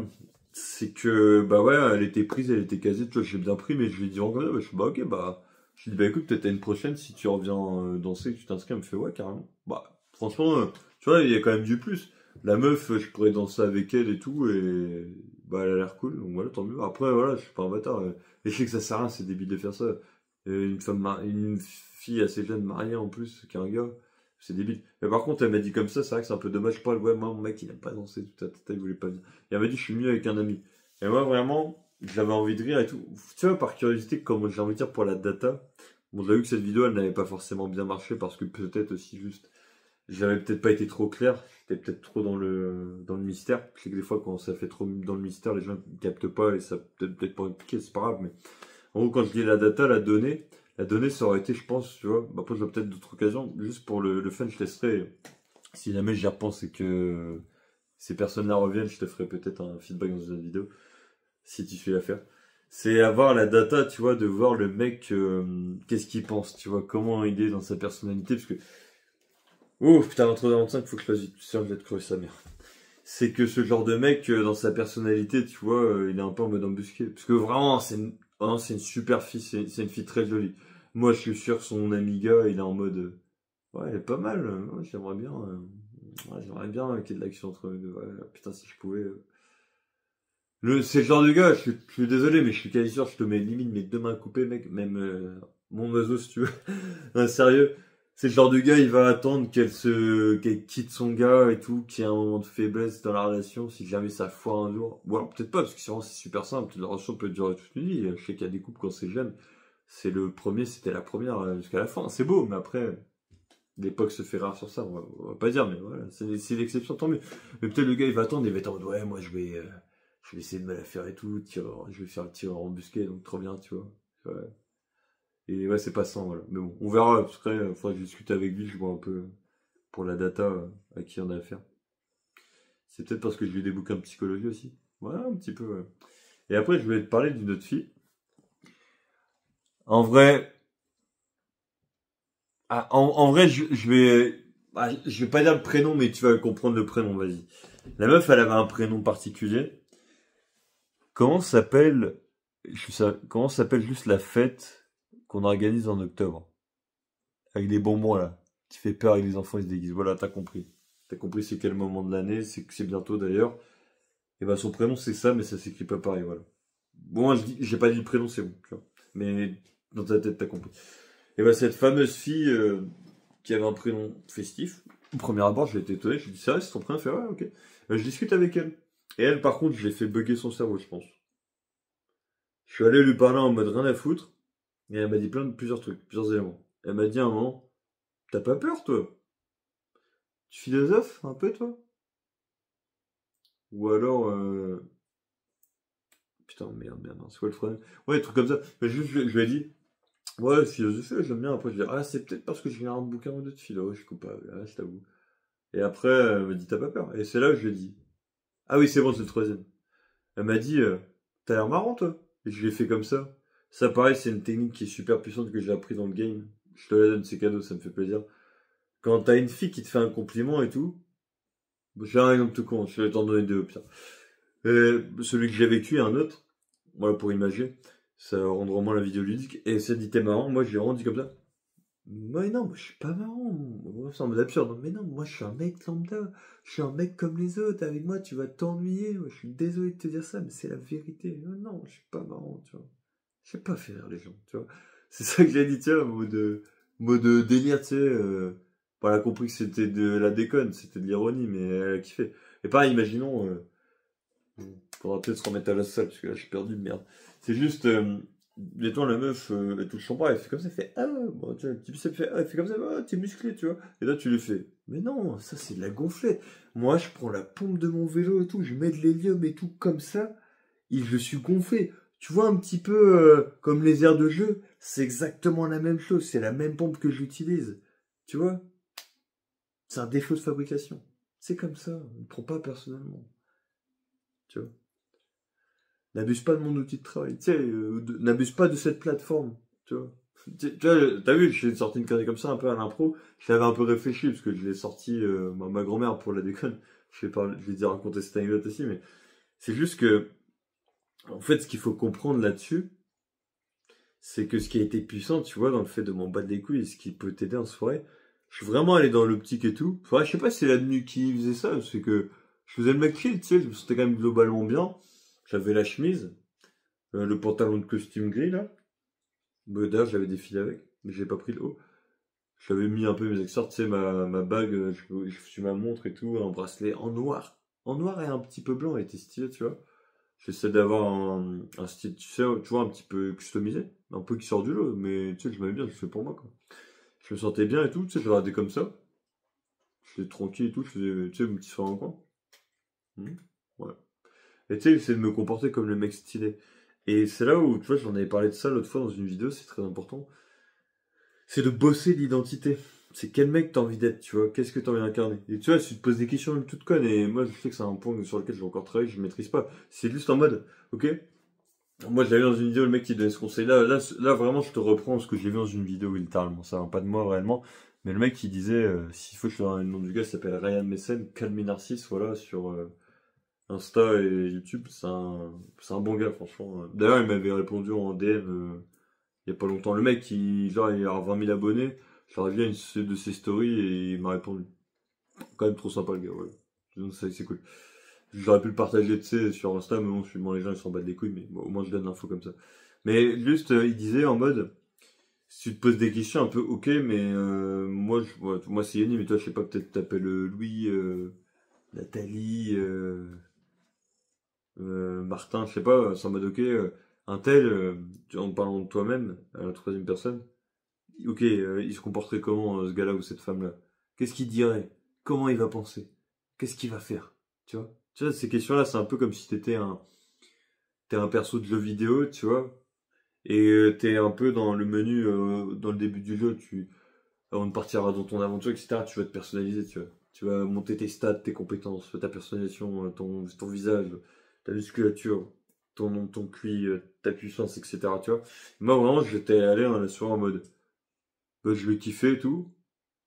c'est que, bah ouais, elle était prise, elle était casée, tu vois, j'ai bien pris, mais je lui ai dit en vrai, je suis bah ok, bah, je lui ai dit, bah écoute, peut-être à une prochaine, si tu reviens danser, que tu t'inscris, elle me fait ouais, carrément. Bah, franchement, tu vois, il y a quand même du plus. La meuf, je pourrais danser avec elle et tout, et bah, elle a l'air cool, donc voilà, tant mieux. Après, voilà, je suis pas un bâtard, et je sais que ça sert à rien, c'est débile de faire ça. Une fille assez jeune mariée en plus, qu'un gars. C'est débile. Mais par contre, elle m'a dit comme ça, c'est vrai que c'est un peu dommage. Pas, ouais, moi, mon mec, il aime pas danser, tout ça, il voulait pas venir. Et elle m'a dit, je suis mieux avec un ami. Et moi, vraiment, j'avais envie de rire et tout. Tu vois, par curiosité, comme j'ai envie de dire pour la data, bon, j'ai vu que cette vidéo, elle n'avait pas forcément bien marché parce que peut-être aussi juste, j'avais peut-être pas été trop clair. J'étais peut-être trop dans le mystère. Je sais que des fois, quand ça fait trop dans le mystère, les gens ne captent pas et ça peut-être pas impliqué, c'est pas grave, mais en gros, quand je dis la data, la donnée, ça aurait été, je pense, tu vois, bah, après, j'aurais peut-être d'autres occasions, juste pour le fun, je laisserai, si jamais j'y repense et que ces personnes-là reviennent, je te ferai peut-être un feedback dans une vidéo, si tu suis l'affaire. C'est avoir la data, tu vois, de voir le mec, qu'est-ce qu'il pense, tu vois, comment il est dans sa personnalité, parce que, oh, putain, 23h25, faut que je fasse vite, sinon je vais te crever sa mère. C'est que ce genre de mec, dans sa personnalité, tu vois, il est un peu en mode embusqué. Parce que vraiment, c'est une super fille, c'est une fille très jolie. Moi, je suis sûr, son ami gars, il est en mode, ouais, elle est pas mal, ouais, j'aimerais bien qu'il y ait de l'action entre eux deux. Ouais, putain, si je pouvais. C'est le genre de gars, je suis désolé, mais je suis quasi sûr, je te mets limite mes deux mains coupées, mec, même mon oiseau, si tu veux. Non, sérieux, c'est le genre de gars, il va attendre qu'elle quitte son gars et tout, qu'il y ait un moment de faiblesse dans la relation, si jamais ça foire un jour. Ou alors peut-être pas, parce que c'est super simple, la relation peut durer toute une vie. Je sais qu'il y a des couples quand c'est jeune, c'est le premier, c'était la première jusqu'à la fin. C'est beau, mais après, l'époque se fait rare sur ça, on va pas dire, mais voilà, c'est l'exception, tant mieux. Mais peut-être le gars, il va attendre, il va être en mode, ouais, moi je vais essayer de me la faire et tout, je vais faire le tireur embusqué, donc trop bien, tu vois. Ouais. Et ouais, c'est pas ça, voilà. Mais bon, on verra, parce que il faudra que je discute avec lui, je vois un peu pour la data à qui on a affaire. C'est peut-être parce que je lis des bouquins de psychologie aussi. Ouais, un petit peu, ouais. Et après, je voulais te parler d'une autre fille. En vrai, en vrai, je vais pas dire le prénom, mais tu vas comprendre le prénom, vas-y. La meuf, elle avait un prénom particulier. Comment s'appelle, comment s'appelle juste la fête qu'on organise en octobre? Avec les bonbons, là. Qui fait peur avec les enfants, ils se déguisent. Voilà, t'as compris. T'as compris c'est quel moment de l'année, c'est que c'est bientôt d'ailleurs. Et bah son prénom c'est ça, mais ça s'écrit pas pareil, voilà. Bon, moi j'ai pas dit le prénom, c'est bon, tu vois. Mais dans ta tête, t'as compris. Et bah cette fameuse fille qui avait un prénom festif, Au premier abord, j'ai été étonné, je lui ai dit, ça, c'est ton prénom? Elle fait, ouais, ok. Je discute avec elle. Et elle, par contre, j'ai fait bugger son cerveau, je pense. Je suis allé lui parler en mode rien à foutre, et elle m'a dit plusieurs trucs, plusieurs éléments. Elle m'a dit à un moment, t'as pas peur, toi? Tu philosophes, un peu, toi? Ou alors, putain, merde, c'est quoi le problème? Ouais, des trucs comme ça. Mais juste, je lui ai dit, ouais, philosophie, j'aime bien. Après, je dis, ah, c'est peut-être parce que j'ai un bouquin ou deux de philo, je suis coupable, ah, je t'avoue. Et après, elle m'a dit, t'as pas peur? Et c'est là que je lui ai dit, ah oui, c'est bon, c'est le troisième. Elle m'a dit, t'as l'air marrant, toi. Et je l'ai fait comme ça. Ça, pareil, c'est une technique qui est super puissante que j'ai appris dans le game. Je te la donne, c'est cadeau, ça me fait plaisir. Quand t'as une fille qui te fait un compliment et tout, j'ai un exemple tout con, je vais t'en donner deux au pire. Celui que j'ai vécu et un autre, voilà, pour imager, ça rendra moins la vidéo ludique. Et ça dit, t'es marrant, moi j'ai vraiment dit comme ça. Mais non, moi je suis pas marrant. Moi, c'est en mode absurde. Mais non, moi je suis un mec lambda. Je suis un mec comme les autres. Avec moi, tu vas t'ennuyer. Moi, je suis désolé de te dire ça, mais c'est la vérité. Non, je suis pas marrant, tu vois. Je sais pas faire rire les gens, tu vois. C'est ça que j'ai dit, tiens, mode délire, tu sais. Elle a compris que c'était de la déconne, c'était de l'ironie, mais elle a kiffé. Et pareil, imaginons, faudra peut-être se remettre à la salle, parce que là, je suis perdu de merde. C'est juste, mettons la meuf, elle touche son bras, elle fait comme ça, elle fait, ah, bon, tu vois, le petit biceps fait, ah, elle fait comme ça, ah, t'es musclé, tu vois. Et là, tu lui fais, mais non, ça, c'est de la gonflette. Moi, je prends la pompe de mon vélo et tout, je mets de l'hélium et tout, comme ça, et je suis gonflé. Tu vois, un petit peu comme les aires de jeu, c'est exactement la même chose, c'est la même pompe que j'utilise. Tu vois? C'est un défaut de fabrication. C'est comme ça, ne prends pas personnellement. Tu vois? N'abuse pas de mon outil de travail. Tu sais, n'abuse pas de cette plateforme. Tu vois? Tu vois, t'as vu, j'ai sorti une connerie comme ça, un peu à l'impro. Je l'avais un peu réfléchi, parce que je l'ai sorti, ma grand-mère pour la déconne. Je l'ai dit raconter cette anecdote aussi, mais c'est juste que, en fait, ce qu'il faut comprendre là-dessus, c'est que ce qui a été puissant, tu vois, dans le fait de m'en battre les couilles et ce qui peut t'aider en soirée, je suis vraiment allé dans l'optique et tout. Enfin, je sais pas si c'est la tenue qui faisait ça, c'est que je faisais le mec chill, tu sais, je me sentais quand même globalement bien. J'avais la chemise, le pantalon de costume gris, là. D'ailleurs, j'avais défilé avec, mais j'ai pas pris le haut. J'avais mis un peu mes accessoires, tu sais, ma bague, je suis ma montre et tout, un bracelet en noir. En noir et un petit peu blanc, elle était stylé, tu vois. J'essaie d'avoir un style, tu vois, un petit peu customisé, un peu qui sort du lot, mais tu sais, je m'aimais bien, je le fais pour moi, quoi. Je me sentais bien et tout, tu sais, je regardais comme ça. J'étais tranquille et tout, je faisais, tu sais, mon petit soir en coin. Ouais. Et tu sais, j'essaie de me comporter comme le mec stylé. Et c'est là où, tu vois, j'en avais parlé de ça l'autre fois dans une vidéo, c'est très important. C'est de bosser l'identité. C'est quel mec t'as envie d'être, tu vois, qu'est-ce que t'as envie d'incarner. Et tu vois, si tu te poses des questions toutes connes, et moi je sais que c'est un point sur lequel je vais encore travailler, je maîtrise pas. C'est juste en mode, ok, moi, j'avais vu dans une vidéo le mec qui donnait ce conseil-là. Là, vraiment, je te reprends ce que j'ai vu dans une vidéo, littéralement. Ça va pas de moi réellement. Mais le mec qui disait, s'il faut que je te donne le nom du gars, il s'appelle Ryan Messen, Calme Narcisse, voilà, sur Insta et YouTube. C'est un bon gars, franchement. D'ailleurs, il m'avait répondu en DM il y a pas longtemps. Le mec, genre, il a 20 000 abonnés. Je leur ai dit une de ses stories et il m'a répondu. Quand même trop sympa, le gars, ouais. Donc, ça, c'est cool. J'aurais pu le partager, tu sais, sur Insta, mais bon, suivant les gens, ils s'en battent les couilles, mais bon, au moins je donne l'info comme ça. Mais juste, il disait en mode, si tu te poses des questions un peu, ok, mais moi c'est Yanni, mais toi, je sais pas, peut-être t'appelles Louis, Nathalie, Martin, je sais pas, c'est en mode, ok, un tel, en parlant de toi-même, à la troisième personne, ok, il se comporterait comment, ce gars-là ou cette femme-là? Qu'est-ce qu'il dirait? Comment il va penser? Qu'est-ce qu'il va faire? Tu vois? Tu vois, ces questions-là, c'est un peu comme si t'es un perso de jeu vidéo, tu vois, et t'es un peu dans le menu, dans le début du jeu, avant de partir dans ton aventure, etc., tu vas te personnaliser, tu vois. Tu vas monter tes stats, tes compétences, ta personnalisation, ton visage, ta musculature, ton nom, ton QI, ta puissance, etc., tu vois. Moi, vraiment, j'étais allé dans la soirée en mode, je vais kiffer et tout.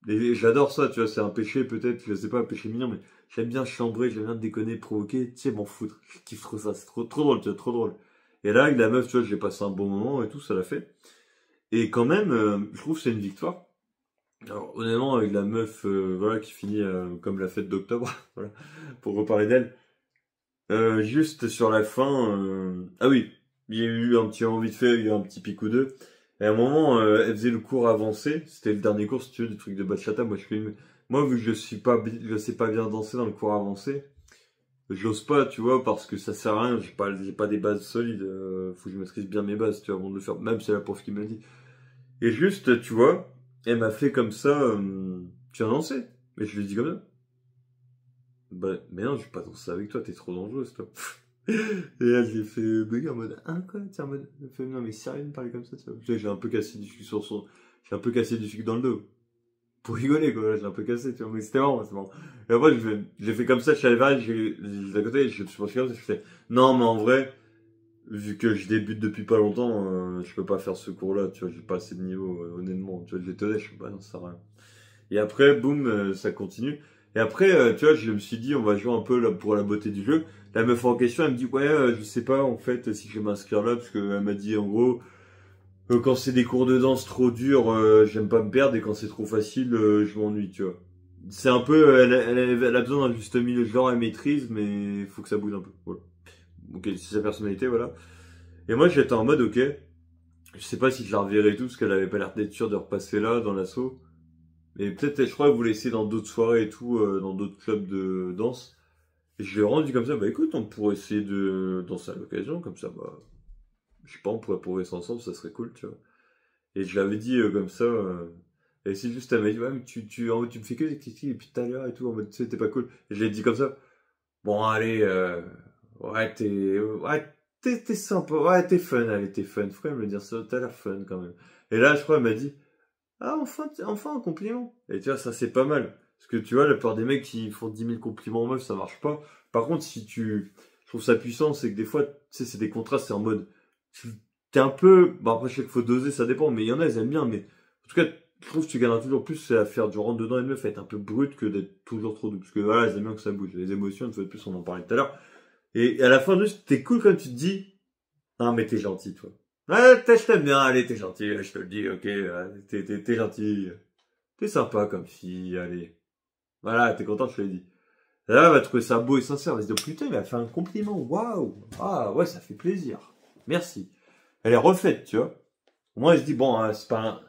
Et j'adore ça, tu vois, c'est un péché peut-être, je sais pas, un péché mignon, mais j'aime bien chambrer, j'aime bien déconner, provoquer, tu sais, m'en foutre. Je kiffe trop ça, c'est trop drôle, tu vois, trop drôle. Et là, avec la meuf, tu vois, j'ai passé un bon moment et tout, ça l'a fait. Et quand même, je trouve que c'est une victoire. Alors, honnêtement, avec la meuf, voilà, qui finit comme la fête d'octobre, voilà, pour reparler d'elle. Juste sur la fin, ah oui, il y a eu un petit envie de faire, il y a eu un petit pic ou deux. Et à un moment, elle faisait le cours avancé, c'était le dernier cours, si tu veux, du truc de bachata. Moi, je fais moi, vu que je sais pas bien danser dans le cours avancé, j'ose pas, tu vois, parce que ça sert à rien, j'ai pas des bases solides, faut que je maîtrise bien mes bases, tu vois, avant de le faire, même si c'est la prof qui me l'a dit. Et juste, tu vois, elle m'a fait comme ça, tu viens danser. Et je lui ai dit comme ça. Bah, mais non, je vais pas danser avec toi, t'es trop dangereuse, toi. Et là, j'ai fait bugger en mode, hein, quoi, tiens, en mode, elle fait, non, mais sérieux de me parler comme ça, tu vois. Tu sais, j'ai un peu cassé du sucre j'ai un peu cassé du sucre dans le dos. Pour rigoler, quoi, j'ai un peu cassé, tu vois, mais c'était marrant, c'est marrant. Et après, j'ai fait comme ça, je suis allé vers elle, j'ai à côté, je me suis penché comme ça, je fais, non, mais en vrai, vu que je débute depuis pas longtemps, je peux pas faire ce cours-là, tu vois, j'ai pas assez de niveau, honnêtement, tu vois, je vais te dire, je sais pas, non, ça sert à rien. Et après, boum, ça continue. Et après, tu vois, je me suis dit, on va jouer un peu là, pour la beauté du jeu. La meuf en question, elle me dit, ouais, je sais pas, en fait, si je vais m'inscrire là, parce qu'elle m'a dit, en gros, quand c'est des cours de danse trop durs, j'aime pas me perdre, et quand c'est trop facile, je m'ennuie, tu vois. C'est un peu, elle a besoin d'un juste milieu, genre, elle maîtrise, mais il faut que ça bouge un peu, voilà. Ok, c'est sa personnalité, voilà. Et moi, j'étais en mode, ok, je sais pas si je la reverrai et tout, parce qu'elle avait pas l'air d'être sûre de repasser là, dans l'assaut. Et peut-être, je crois, vous laissez dans d'autres soirées et tout, dans d'autres clubs de danse. Et je lui ai rendu comme ça, bah écoute, on pourrait essayer de danser à l'occasion, comme ça, bah, je sais pas, on pourrait progresser ensemble, ça serait cool, tu vois. Et je l'avais dit comme ça, et c'est juste, elle m'a dit, ouais, mais en mode, tu me fais que des critiques depuis tout à l'heure et tout, en mode, tu sais, t'es pas cool. Et je l'ai dit comme ça, bon, allez, t'es sympa, ouais, t'es fun, allez, t'es fun. Faut quand même me dire ça, t'as l'air fun quand même. Et là, je crois, elle m'a dit, ah, enfin un compliment. Et tu vois, ça c'est pas mal. Parce que tu vois, la plupart des mecs qui font 10 000 compliments en meuf, ça marche pas. Par contre, je trouve ça puissant, c'est que des fois, tu sais, c'est des contrastes, c'est en mode, tu- t'es un peu, bon après, je sais qu'il faut doser, ça dépend, mais il y en a, ils aiment bien, mais en tout cas, je trouve que tu gagneras toujours plus, c'est à faire du rentre dedans et une meuf, à être un peu brute que d'être toujours trop doux. Parce que voilà, ils aiment bien que ça bouge. Les émotions, une fois de plus, on en parlait tout à l'heure. Et à la fin, juste, t'es cool quand tu te dis, ah, mais t'es gentil, toi. Ouais, je t'aime bien, allez, t'es gentil, je te le dis, ok, t'es gentil. T'es sympa comme fille, allez. Voilà, t'es content, je te l'ai dit. Et là, elle va trouver ça beau et sincère. Elle va se dire, putain, il m'a fait un compliment, waouh. Ah, ouais, ça fait plaisir. Merci. Elle est refaite, tu vois. Au moins, elle se dit, bon, c'est pas un...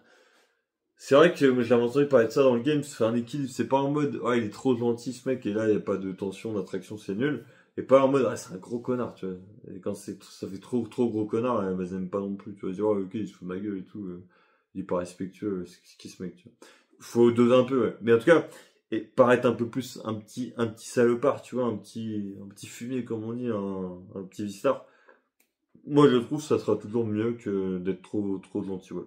C'est vrai que moi, j'avais entendu parler de ça dans le game, c'est un équilibre, c'est pas en mode, ouais, il est trop gentil ce mec, et là, il n'y a pas de tension, d'attraction, c'est nul. Et pas en mode, ah, c'est un gros connard, tu vois. Et quand ça fait trop gros connard, elles aiment pas non plus, tu vas dire, ouais, ok, il se fout de ma gueule et tout, il est pas respectueux, c'est qui ce mec, tu vois. Faut doser un peu, ouais. Mais en tout cas, et paraître un peu plus un petit salopard, tu vois, un petit fumier, comme on dit, un petit vistard. Moi, je trouve que ça sera toujours mieux que d'être trop gentil, ouais.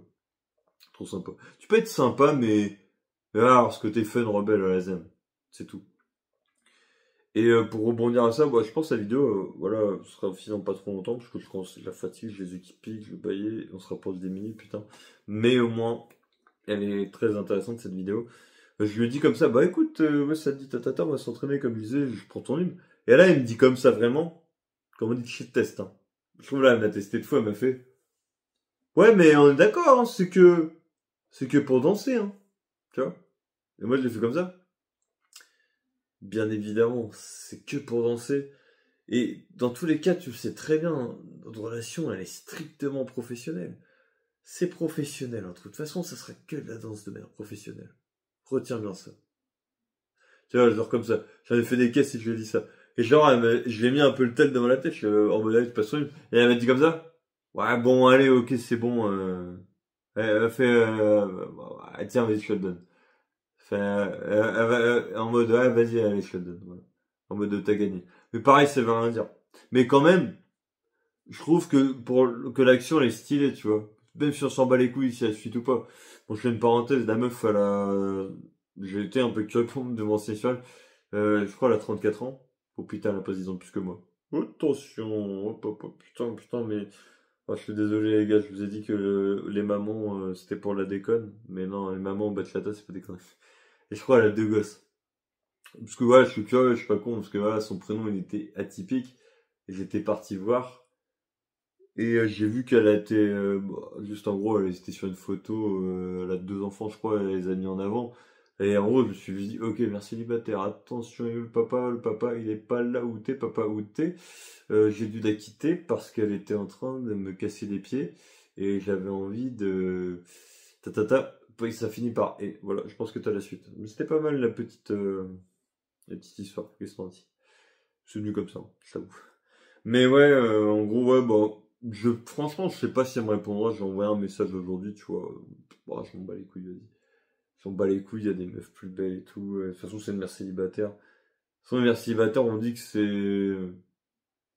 Trop sympa. Tu peux être sympa, mais alors, ce côté fun, rebelle à la zen. C'est tout. Et pour rebondir à ça, bah, je pense que la vidéo, voilà, sera aussi dans pas trop longtemps, parce que je pense que la fatigue, je les ai qui piquent, je vais bailler, on se rapproche des minutes, putain. Mais au moins, elle est très intéressante cette vidéo. Je lui ai dit comme ça, bah écoute, ouais, ça te dit tatata, on va s'entraîner, comme je disais, je prends ton libre. Et là, elle me dit comme ça, vraiment, comme on dit, shit test, hein. Je trouve là, elle m'a testé de fois, elle m'a fait, ouais, mais on est d'accord, hein, c'est que pour danser, hein, tu vois. Et moi, je l'ai fait comme ça. Bien évidemment, c'est que pour danser. Et dans tous les cas, tu le sais très bien, hein, notre relation, elle est strictement professionnelle. C'est professionnel, entre. De toute façon, ça sera que de la danse de manière professionnelle. Retiens bien ça. Tu vois, genre comme ça. J'en ai fait des caisses et je lui ai dit ça. Et genre, je lui ai mis un peu le tel devant la tête, en mode, allez, tu passes sur une. Et elle m'a dit comme ça. Ouais, bon, allez, ok, c'est bon. Elle m'a fait, tiens, vas-y, je te le donne. Fait, en mode, ouais, vas-y, allez, je te le donne. Voilà. En mode, t'as gagné. Mais pareil, ça veut rien dire. Mais quand même, je trouve que l'action, elle est stylée, tu vois. Même si on s'en bat les couilles, si elle suit ou pas. Bon, je fais une parenthèse, la meuf, j'ai été un peu curieux pour me demander sur elle. Je crois, elle a 34 ans. Oh putain, elle a pas 10 ans de plus que moi. Attention, hop, hop, hop, putain, mais... Oh, je suis désolé les gars, je vous ai dit que les mamans, c'était pour la déconne. Mais non, les mamans battent la tasse, c'est pas déconne. Et je crois qu'elle a deux gosses. Parce que voilà, je suis curieux, je suis pas con, parce que voilà, son prénom, il était atypique. Et j'étais parti voir. Et j'ai vu qu'elle a été, juste en gros, elle était sur une photo, elle a deux enfants, je crois, elle les a mis en avant. Et en gros, je me suis dit, ok, merci célibataire, attention, le papa, il est pas là où t'es, papa, où t'es. J'ai dû la quitter parce qu'elle était en train de me casser les pieds et j'avais envie de, puis ça finit par et voilà, je pense que t'as la suite. Mais c'était pas mal la petite histoire, qu'est-ce qu'on dit. C'est venu comme ça, je t'avoue. Mais ouais, en gros, ouais, bon, franchement, je sais pas si elle me répondra, j'ai envoyé un message aujourd'hui, tu vois. Bah, je m'en bats les couilles, vas-y. Je m'en bats les couilles, il y a des meufs plus belles et tout. De toute façon, c'est une mère célibataire. De toute façon, une mère célibataire, on dit que c'est,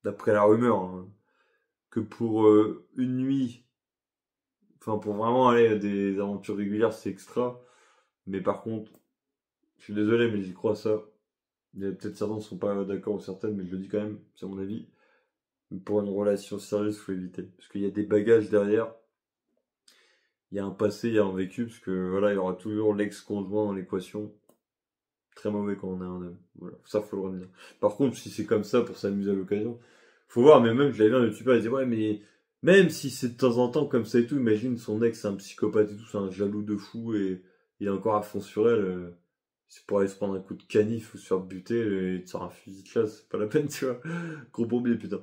d'après la rumeur, hein, que pour une nuit, enfin, pour vraiment aller à des aventures régulières, c'est extra. Mais par contre, je suis désolé, mais j'y crois ça. Il y a peut-être certains qui sont pas d'accord ou certaines, mais je le dis quand même, c'est mon avis. Pour une relation sérieuse, faut éviter. Parce qu'il y a des bagages derrière. Il y a un passé, il y a un vécu, parce que voilà, il y aura toujours l'ex-conjoint dans l'équation. Très mauvais quand on est un homme. Voilà, ça faut le retenir. Par contre, si c'est comme ça pour s'amuser à l'occasion, faut voir, mais même, je l'avais vu un youtubeur, il disait, ouais, mais même si c'est de temps en temps comme ça et tout, imagine son ex, c'est un psychopathe et tout, c'est un jaloux de fou et il est encore à fond sur elle. C'est pour aller se prendre un coup de canif ou se faire buter et te faire un fusil de chasse, c'est pas la peine, tu vois. Gros bourbier, putain.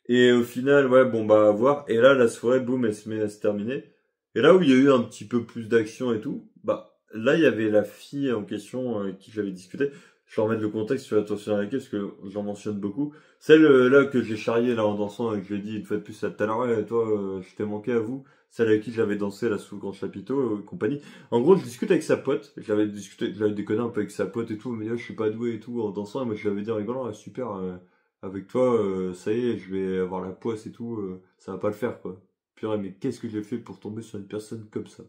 Et au final, ouais, bon, bah, à voir. Et là, la soirée, boum, elle se met à se terminer. Et là où il y a eu un petit peu plus d'action et tout, bah, là, il y avait la fille en question avec qui j'avais discuté. Je vais remettre le contexte sur l'attention avec elle, parce que j'en mentionne beaucoup. Celle, là, que j'ai charriée, là, en dansant, et que je lui ai dit, une fois de plus, ça tout à l'heure, ouais, toi, je t'ai manqué à vous. Celle avec qui j'avais dansé, là, sous le grand chapiteau, compagnie. En gros, je discute avec sa pote. J'avais déconné un peu avec sa pote et tout. Elle me dit, ah, je suis pas doué et tout, en dansant. Et moi, je l'avais dit en rigolant, ah, super, avec toi, ça y est, je vais avoir la poisse et tout, ça va pas le faire, quoi. Purée, mais qu'est-ce que j'ai fait pour tomber sur une personne comme ça?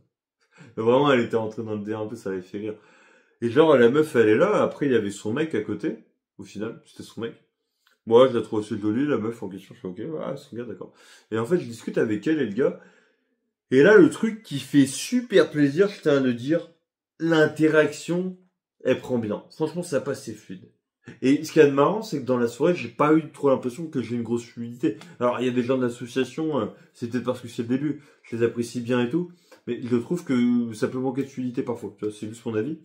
Vraiment, elle était rentrée dans le délire un peu, ça avait fait rire. Et genre, la meuf, elle est là, après, il y avait son mec à côté, au final, c'était son mec. Moi, je la trouve assez jolie, la meuf en question, je fais ok, ouais, son gars, d'accord. Et en fait, je discute avec elle et le gars, et là, le truc qui fait super plaisir, je tiens à le dire, l'interaction, elle prend bien. Franchement, ça passe, c'est fluide. Et ce qu'il y a de marrant, c'est que dans la soirée, j'ai pas eu trop l'impression que j'ai une grosse fluidité. Alors, il y a des gens de l'association, c'est peut-être parce que c'est le début, je les apprécie bien et tout, mais je trouve que ça peut manquer de fluidité parfois, tu vois, c'est juste mon avis.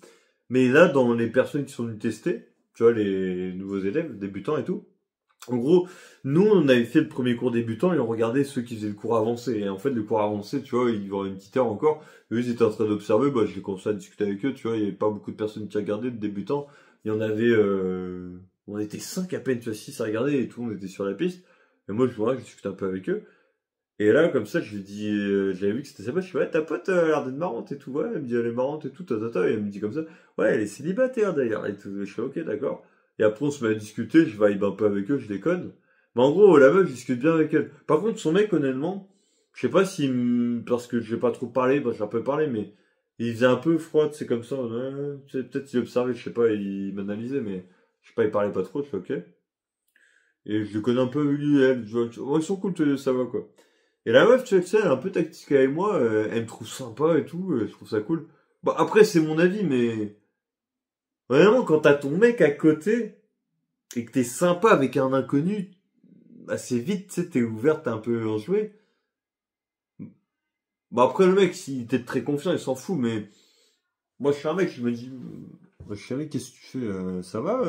Mais là, dans les personnes qui sont venues tester, tu vois, les nouveaux élèves, débutants et tout, en gros, nous, on avait fait le premier cours débutant et on regardait ceux qui faisaient le cours avancé. Et en fait, le cours avancé, tu vois, il y aurait une petite heure encore. Eux, ils étaient en train d'observer, bah, j'ai commencé à discuter avec eux, tu vois, il n'y avait pas beaucoup de personnes qui regardaient, de débutants. Il y en avait, on était 5 à peine, tu vois, 6 à regarder et tout, on était sur la piste. Et moi, je discutais un peu avec eux. Et là, comme ça, je lui dis, j'avais vu que c'était sa pote, je fais, ouais, ta pote a l'air d'être marrante et tout, ouais, elle me dit, elle est marrante et tout, et elle me dit comme ça, ouais, elle est célibataire d'ailleurs, et tout, je fais, ok, d'accord. Et après, on se met à discuter, je vibe un peu avec eux, je déconne. Mais en gros, la meuf, je discute bien avec elle. Par contre, son mec, honnêtement, je sais pas si, parce que je vais pas trop parler, bah, j'ai un peu parlé, mais il faisait un peu froid, c'est comme ça, ouais, tu sais, peut-être il observait, je sais pas, il m'analysait, mais je sais pas, il parlait pas trop, je fais, ok. Et je le connais un peu, lui, elle, ouais, ils sont cool, ça va, quoi. Et la meuf, tu sais, elle est un peu tactique avec moi, elle me trouve sympa et tout, je trouve ça cool. Bon, après, c'est mon avis, mais vraiment, quand t'as ton mec à côté et que t'es sympa avec un inconnu, assez vite, tu sais, t'es ouverte, t'es un peu enjouée. Bon, après, le mec, s'il t'es très confiant, il s'en fout, mais moi, je suis un mec, je me dis, moi, chérie, qu'est-ce que tu fais, ça va